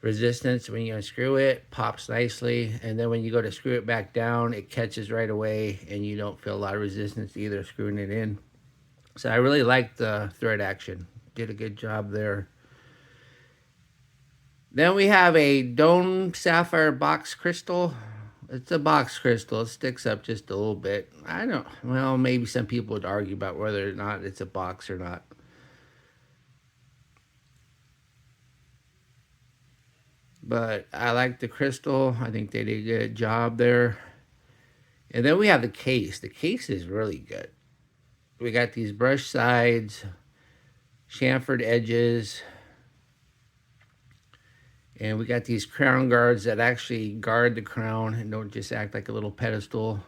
resistance. When you unscrew it, pops nicely, and then when you go to screw it back down, it catches right away, and you don't feel a lot of resistance either screwing it in. So I really like the thread action. Did a good job there. Then we have a Dome Sapphire box crystal. It's a box crystal. It sticks up just a little bit. I don't, well, maybe some people would argue about whether or not it's a box or not. But I like the crystal. I think they did a good job there. And then we have the case. The case is really good. We got these brush sides, chamfered edges, and we got these crown guards that actually guard the crown and don't just act like a little pedestal.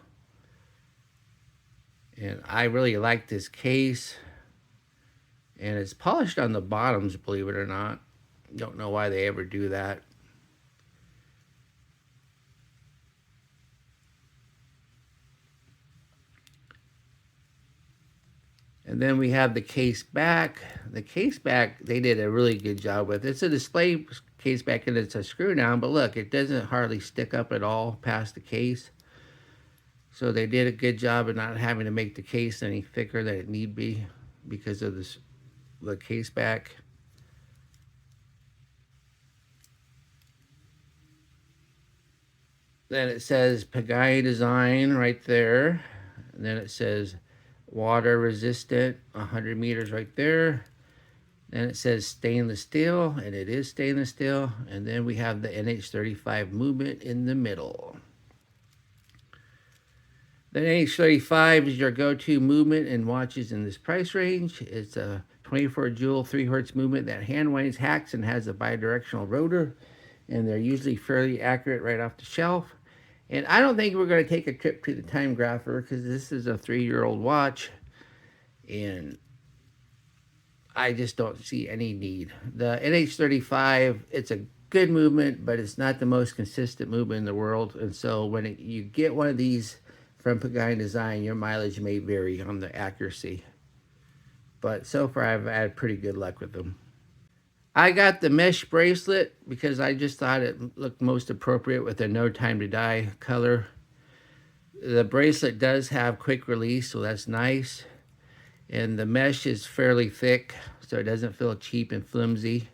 And I really like this case. And it's polished on the bottoms, believe it or not. Don't know why they ever do that. And then we have the case back. The case back, they did a really good job with. It's a display case back and it's a screw down, but look, it doesn't hardly stick up at all past the case. So they did a good job of not having to make the case any thicker than it need be because of this, the case back. Then it says Pagani Design right there. And then it says water resistant, 100 meters right there. Then it says stainless steel, and it is stainless steel. And then we have the NH35 movement in the middle. The NH35 is your go-to movement in watches in this price range. It's a 24 joule 3 hertz movement that hand winds, hacks, and has a bidirectional rotor. And they're usually fairly accurate right off the shelf. And I don't think we're going to take a trip to the time grapher because this is a 3-year-old watch. And I just don't see any need. The NH35, it's a good movement, but it's not the most consistent movement in the world. And so when you get one of these from Pagani Design, your mileage may vary on the accuracy. But so far, I've had pretty good luck with them. I got the mesh bracelet because I just thought it looked most appropriate with the No Time to Die color. The bracelet does have quick release, so that's nice. And the mesh is fairly thick, so it doesn't feel cheap and flimsy.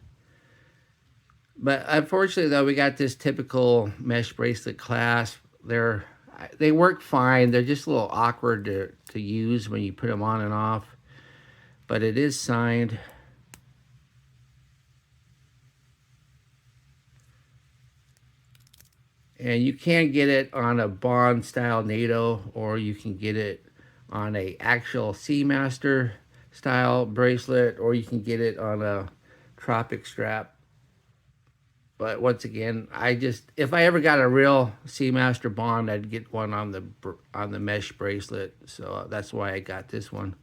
But unfortunately, though, we got this typical mesh bracelet clasp. They work fine. They're just a little awkward to use when you put them on and off. But it is signed. And you can get it on a Bond style NATO, or you can get it on a actual Seamaster style bracelet, or you can get it on a Tropic strap. But once again, if I ever got a real Seamaster Bond, I'd get one on the mesh bracelet. So that's why I got this one.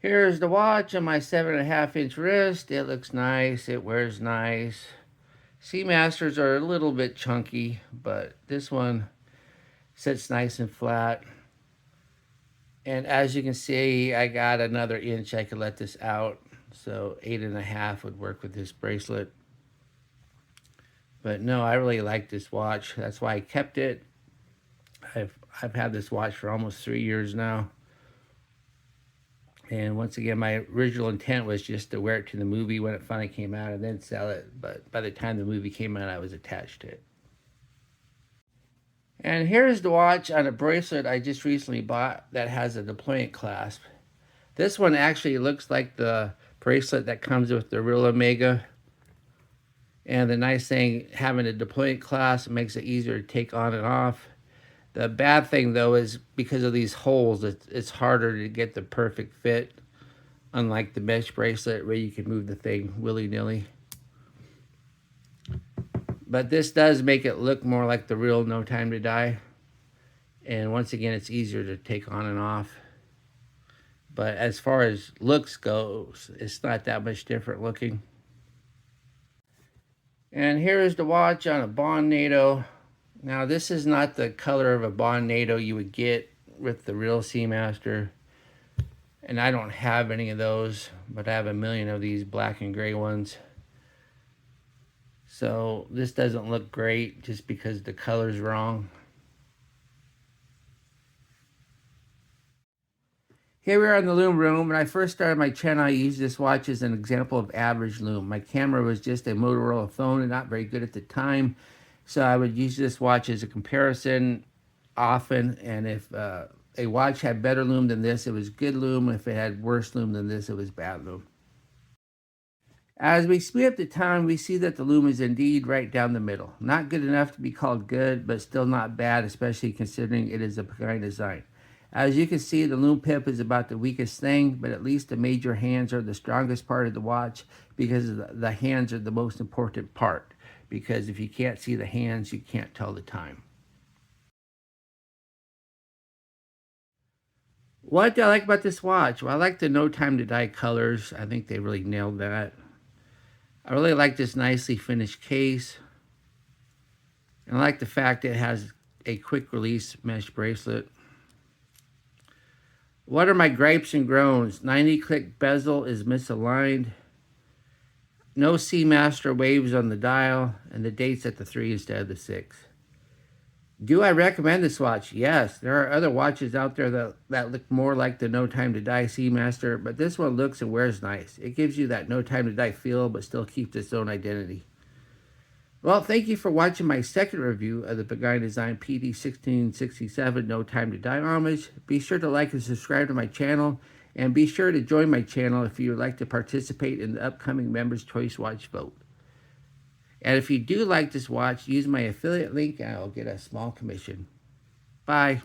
Here's the watch on my 7.5-inch wrist. It looks nice. It wears nice. Seamasters are a little bit chunky, but this one sits nice and flat. And as you can see, I got another inch. I could let this out. So 8.5 would work with this bracelet. But no, I really like this watch. That's why I kept it. I've had this watch for almost 3 years now. And once again, my original intent was just to wear it to the movie when it finally came out and then sell it. But by the time the movie came out, I was attached to it. And here's the watch on a bracelet I just recently bought that has a deployment clasp. This one actually looks like the bracelet that comes with the real Omega. And the nice thing, having a deployment clasp makes it easier to take on and off. The bad thing, though, is because of these holes, it's harder to get the perfect fit, unlike the mesh bracelet where you can move the thing willy-nilly. But this does make it look more like the real No Time to Die. And once again, it's easier to take on and off. But as far as looks goes, it's not that much different looking. And here is the watch on a Bond NATO. Now, this is not the color of a Bond NATO you would get with the real Seamaster. And I don't have any of those, but I have a million of these black and gray ones. So this doesn't look great just because the color's wrong. Here we are in the loom room. When I first started my channel, I used this watch as an example of average loom. My camera was just a Motorola phone and not very good at the time. So I would use this watch as a comparison often. And if a watch had better loom than this, it was good loom. If it had worse loom than this, it was bad loom. As we speed up the time, we see that the loom is indeed right down the middle. Not good enough to be called good, but still not bad, especially considering it is a Pagani design. As you can see, the loom pip is about the weakest thing, but at least the major hands are the strongest part of the watch because the hands are the most important part. Because if you can't see the hands, you can't tell the time. What do I like about this watch? Well, I like the no time to die colors. I think they really nailed that. I really like this nicely finished case. And I like the fact that it has a quick release mesh bracelet. What are my gripes and groans? 90 click bezel is misaligned. No Seamaster waves on the dial, and the date's at the 3 instead of the 6. Do I recommend this watch? Yes, there are other watches out there that look more like the No Time to Die Seamaster, but this one looks and wears nice. It gives you that No Time to Die feel, but still keeps its own identity. Well, thank you for watching my second review of the Pagani Design PD1667 No Time to Die homage. Be sure to like and subscribe to my channel, and be sure to join my channel if you would like to participate in the upcoming Members' Choice Watch vote. And if you do like this watch, use my affiliate link and I'll get a small commission. Bye.